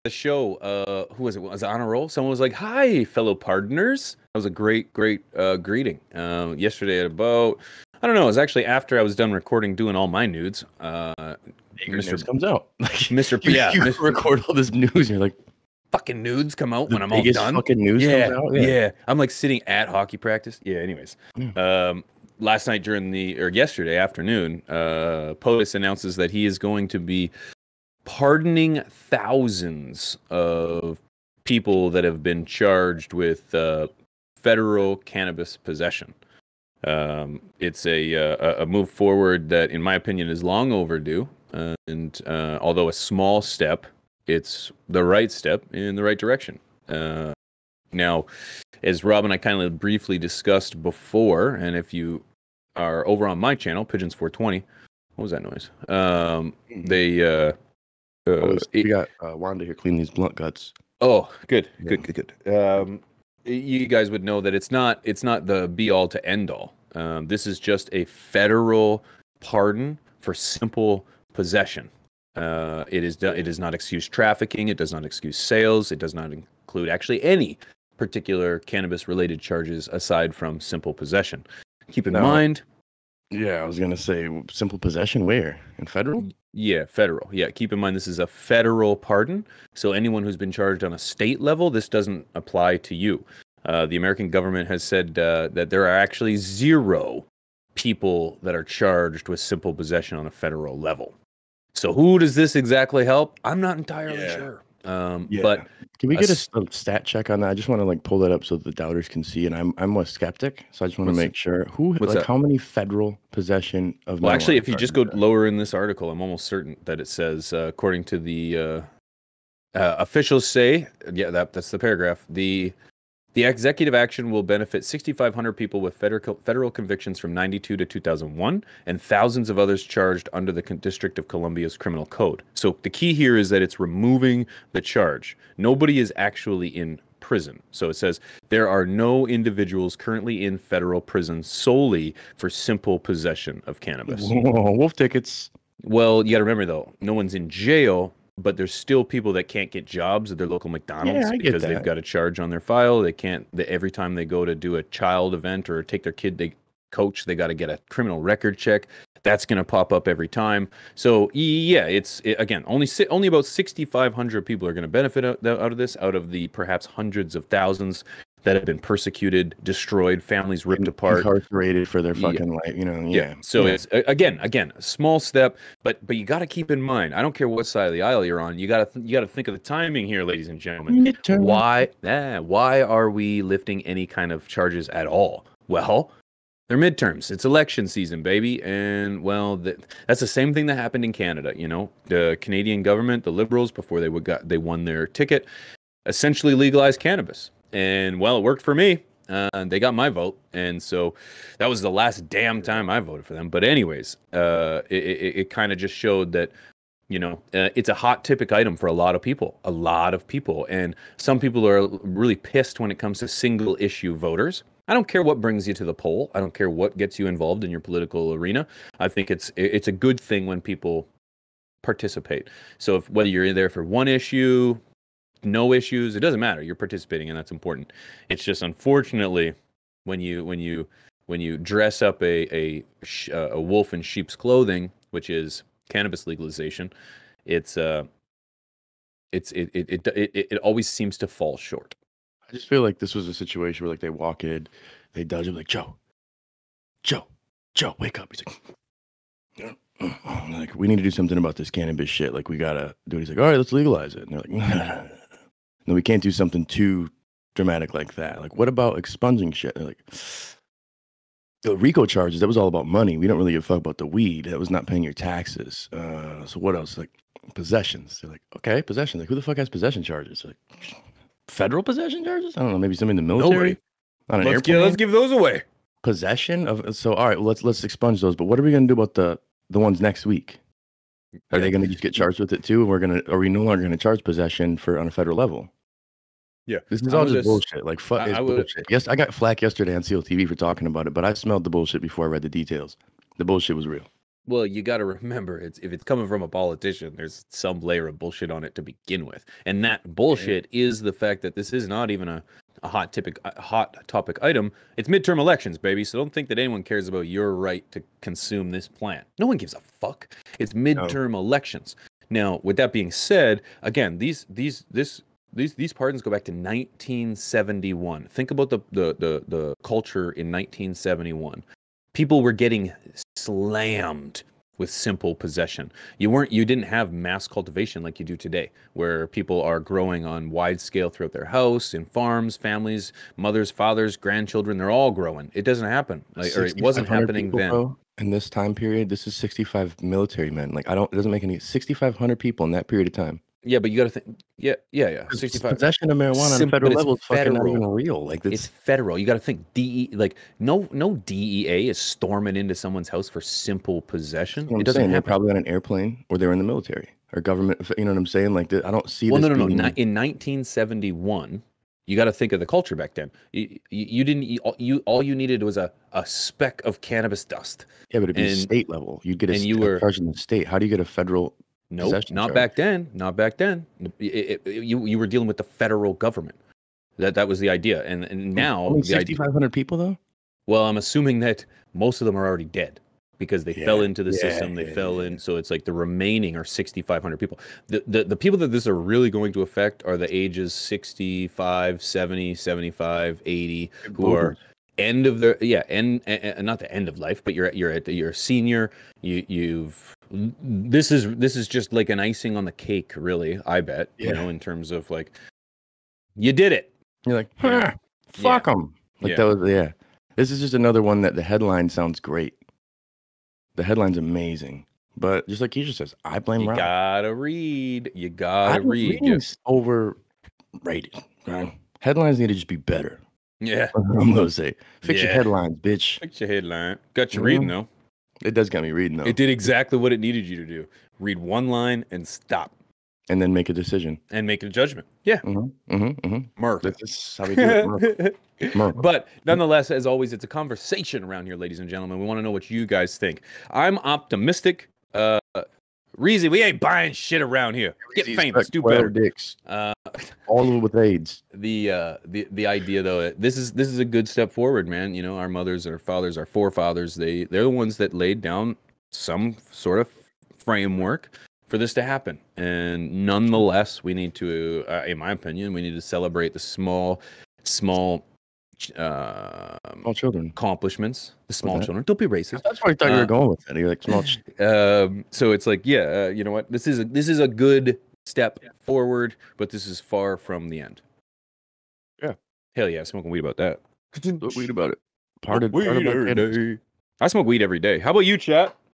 The show, who was it? Was it on a roll? Someone was like, "Hi, fellow partners." That was a great greeting. Yesterday at about, I don't know, it was actually after I was done recording, doing all my nudes. Mr. News comes out. Like, Mr. You record all this news, and you're like, fucking nudes come out when I'm all biggest done. fucking news comes out. Yeah. I'm like sitting at hockey practice. Yeah. Anyways, last night yesterday afternoon, POTUS announces that he is going to be pardoning thousands of people that have been charged with federal cannabis possession. It's a move forward that, in my opinion, is long overdue. And although a small step, it's the right step in the right direction. Now, as Rob and I kind of briefly discussed before, and if you are over on my channel, Pigeons 420, what was that noise? We got Wanda here clean these blunt guts. Oh, good. You guys would know that it's not the be all to end all. This is just a federal pardon for simple possession. It does not excuse trafficking. It does not excuse sales. It does not include actually any particular cannabis related charges aside from simple possession. Keep in mind. Yeah, I was gonna say simple possession. Where? In federal? Yeah, federal. Yeah, keep in mind this is a federal pardon. So anyone who's been charged on a state level, this doesn't apply to you. The American government has said that there are actually 0 people that are charged with simple possession on a federal level. So who does this exactly help? I'm not entirely sure. But can we get a stat check on that? I just want to like pull that up so the doubters can see. And I'm a skeptic, so I just want to make sure how many federal possession of. Well, actually, if you just go lower in this article, I'm almost certain that it says, according to the officials say, that's the paragraph. The executive action will benefit 6,500 people with federal convictions from 92 to 2001 and thousands of others charged under the District of Columbia's criminal code. So the key here is that it's removing the charge. Nobody is actually in prison. So it says there are no individuals currently in federal prison solely for simple possession of cannabis. Whoa, wolf tickets. Well, you got to remember, though, no one's in jail. But there's still people that can't get jobs at their local McDonald's because they've got a charge on their file. They can't. Every time they go to do a child event or take their kid, they got to get a criminal record check. That's going to pop up every time. So yeah, again only about 6,500 people are going to benefit out of this, out of the perhaps hundreds of thousands that have been persecuted, destroyed, families ripped apart, incarcerated for their fucking life, So it's again a small step, but you got to keep in mind. I don't care what side of the aisle you're on. You got to think of the timing here, ladies and gentlemen. Why are we lifting any kind of charges at all? Well, they're midterms. It's election season, baby, and that's the same thing that happened in Canada. You know, the Canadian government, the Liberals, before they won their ticket, essentially legalized cannabis. And it worked for me. They got my vote, and so that was the last damn time I voted for them. But anyways, it kind of just showed that, it's a hot topic item for a lot of people, and some people are really pissed when it comes to single issue voters. I don't care what brings you to the poll. I don't care what gets you involved in your political arena. I think it's a good thing when people participate. So whether you're there for one issue, no issues, it doesn't matter. You're participating, and that's important. It's just, unfortunately, when you dress up a wolf in sheep's clothing, which is cannabis legalization, it always seems to fall short. I just feel like this was a situation where, like, they walk in, they dodge him, like, Joe, wake up. He's like, we need to do something about this cannabis shit. Like, we gotta do it. He's like, all right, let's legalize it. And they're like, no, we can't do something too dramatic like that. Like, what about expunging shit? They're like, the RICO charges, that was all about money. We don't really give a fuck about the weed. That was not paying your taxes. So what else? Like, possessions. They're like, okay, possessions. Like, who the fuck has possession charges? Like, federal possession charges? I don't know. Maybe somebody in the military? On an airplane? Let's give those away. Possession of. So, all right, well, let's expunge those. But what are we going to do about the ones next week? Are they going to just get charged with it too? Are we no longer going to charge possession on a federal level? Yeah, this is all just bullshit. Like, fuck, it's bullshit. Yes, I got flack yesterday on CLTV for talking about it, but I smelled the bullshit before I read the details. The bullshit was real. Well, you got to remember, if it's coming from a politician, there's some layer of bullshit on it to begin with, and that bullshit is the fact that this is not even a hot topic item. It's midterm elections, baby. So don't think that anyone cares about your right to consume this plant. No one gives a fuck. It's midterm elections. Now, with that being said, again, these pardons go back to 1971. Think about the culture in 1971. People were getting slammed with simple possession. You didn't have mass cultivation like you do today, where people are growing on wide scale throughout their house, in farms, families, mothers, fathers, grandchildren, they're all growing. It doesn't happen. Or it wasn't happening people, then. Bro, in this time period, this is 65 military men. Like it doesn't make any 6,500 people in that period of time. Yeah, but you got to think. Yeah. 65. Possession of marijuana on a federal level is fucking not even real. Like it's federal. You got to think. Like no DEA is storming into someone's house for simple possession. It doesn't happen. They're probably on an airplane or they're in the military or government. You know what I'm saying? Like I don't see. Well, no. In 1971, you got to think of the culture back then. You didn't. All you needed was a speck of cannabis dust. Yeah, but it'd be state level. You'd get a charge in the state. How do you get a federal? Nope, not back then. Not back then. You were dealing with the federal government. That was the idea. And now only 6,500 people though. Well, I'm assuming that most of them are already dead because they fell into the system. They fell in. So it's like the remaining are 6,500 people. The people that this are really going to affect are the ages 65, 70, 75, 80, who are end of their and not the end of life, but you're a senior. This is just like an icing on the cake, really. I bet in terms of like you did it. You're like, fuck them. Like that was This is just another one that the headline sounds great. The headline's amazing, but just like Keisha says, I blame Rob. You gotta read. Reading's overrated. Right? Headlines need to just be better. Yeah, I'm gonna say, fix your headlines, bitch. Fix your headline. Got you reading though. It does get me reading though. It did exactly what it needed you to do. Read one line and stop. And then make a decision. And make a judgment. Yeah. Merc. This is how we do it. Merc. But nonetheless, as always, it's a conversation around here, ladies and gentlemen. We want to know what you guys think. I'm optimistic. Reezy, we ain't buying shit around here. Get famous, do better. Dicks. All of it with AIDS. The idea though, this is a good step forward, man. You know, our mothers, our fathers, our forefathers, they're the ones that laid down some sort of framework for this to happen. And nonetheless, we need to, in my opinion, we need to celebrate the small children accomplishments, the small children. Don't be racist. That's where I thought you were going with it. You're like small. So it's like, you know what? This is a good step forward, but this is far from the end. Yeah. Hell yeah, smoking weed about that. Weed about it. I smoke weed every day. How about you, chat?